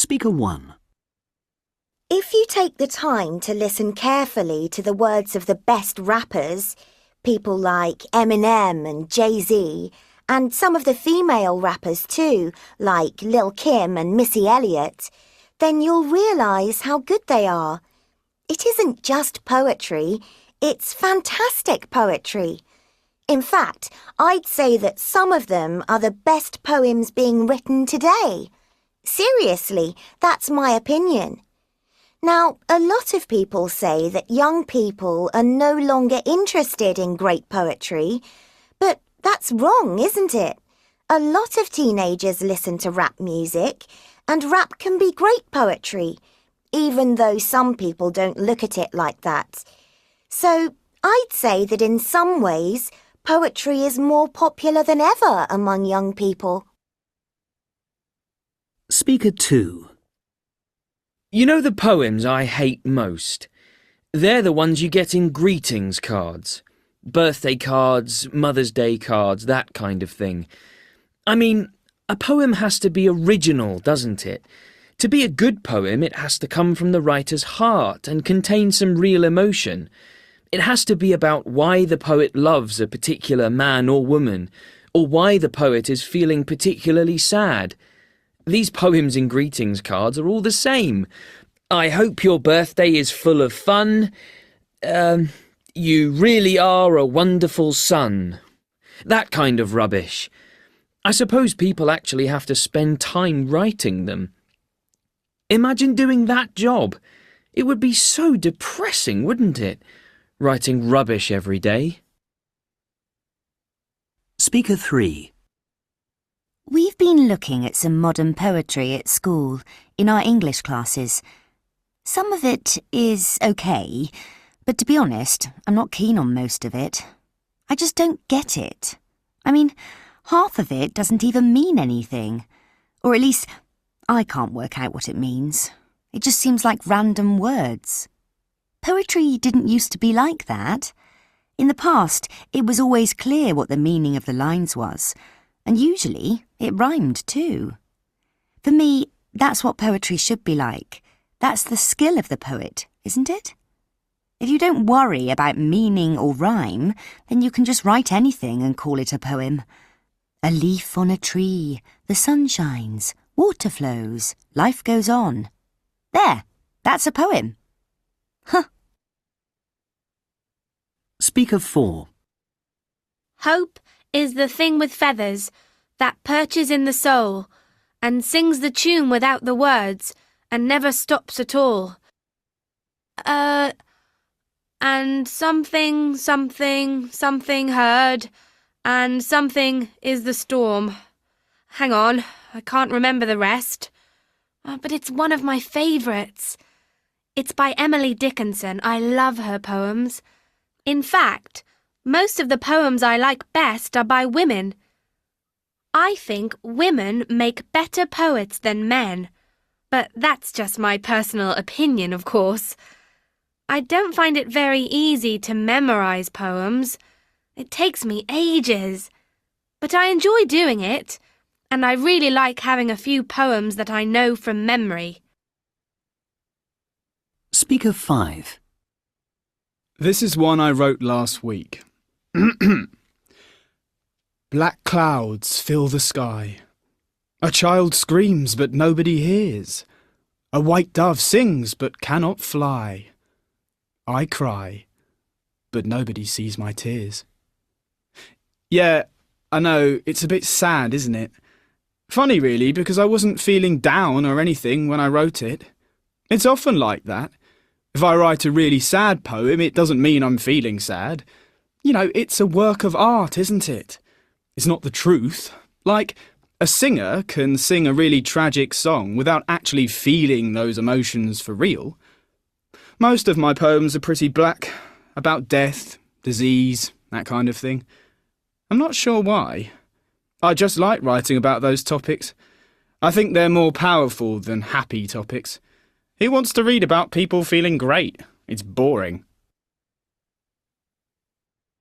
Speaker 1. If you take the time to listen carefully to the words of the best rappers, people like Eminem and Jay-Z, and some of the female rappers too, like Lil' Kim and Missy Elliott, then you'll realise how good they are. It isn't just poetry, it's fantastic poetry. In fact, I'd say that some of them are the best poems being written today. Seriously, that's my opinion. Now, a lot of people say that young people are no longer interested in great poetry, but that's wrong, isn't it? A lot of teenagers listen to rap music, and rap can be great poetry, even though some people don't look at it like that. So, I'd say that in some ways, poetry is more popular than ever among young people. Speaker 2. You know the poems I hate most? They're the ones you get in greetings cards. Birthday cards, Mother's Day cards, that kind of thing. I mean, a poem has to be original, doesn't it? To be a good poem, it has to come from the writer's heart and contain some real emotion. It has to be about why the poet loves a particular man or woman, or why the poet is feeling particularly sad. These poems in greetings cards are all the same. I hope your birthday is full of fun. You really are a wonderful son. That kind of rubbish. I suppose people actually have to spend time writing them. Imagine doing that job. It would be so depressing, wouldn't it? Writing rubbish every day. Speaker 3. We've been looking at some modern poetry at school, in our English classes. Some of it is okay, but to be honest, I'm not keen on most of it. I just don't get it. I mean, half of it doesn't even mean anything. Or at least, I can't work out what it means. It just seems like random words. Poetry didn't used to be like that. In the past, it was always clear what the meaning of the lines was, and usually it rhymed too. For me, that's what poetry should be like. That's the skill of the poet, isn't it? If you don't worry about meaning or rhyme, then you can just write anything and call it a poem. A leaf on a tree, the sun shines, water flows, life goes on. There, that's a poem. Huh. Speaker 4. Hope is the thing with feathers that perches in the soul and sings the tune without the words and never stops at all. And something heard, and something is the storm. Hang on, I can't remember the rest. But it's one of my favourites. It's by Emily Dickinson. I love her poems. In fact, most of the poems I like best are by women. I think women make better poets than men, but that's just my personal opinion, of course. I don't find it very easy to memorise poems. It takes me ages. But I enjoy doing it, and I really like having a few poems that I know from memory. Speaker 5. This is one I wrote last week. Black clouds fill the sky. A child screams, but nobody hears. A white dove sings, but cannot fly. I cry, but nobody sees my tears. Yeah, I know, it's a bit sad, isn't it? Funny, really, because I wasn't feeling down or anything when I wrote it. It's often like that. If I write a really sad poem, it doesn't mean I'm feeling sad. You know, it's a work of art, isn't it? It's not the truth. Like, a singer can sing a really tragic song without actually feeling those emotions for real. Most of my poems are pretty black, about death, disease, that kind of thing. I'm not sure why. I just like writing about those topics. I think they're more powerful than happy topics. Who wants to read about people feeling great? It's boring.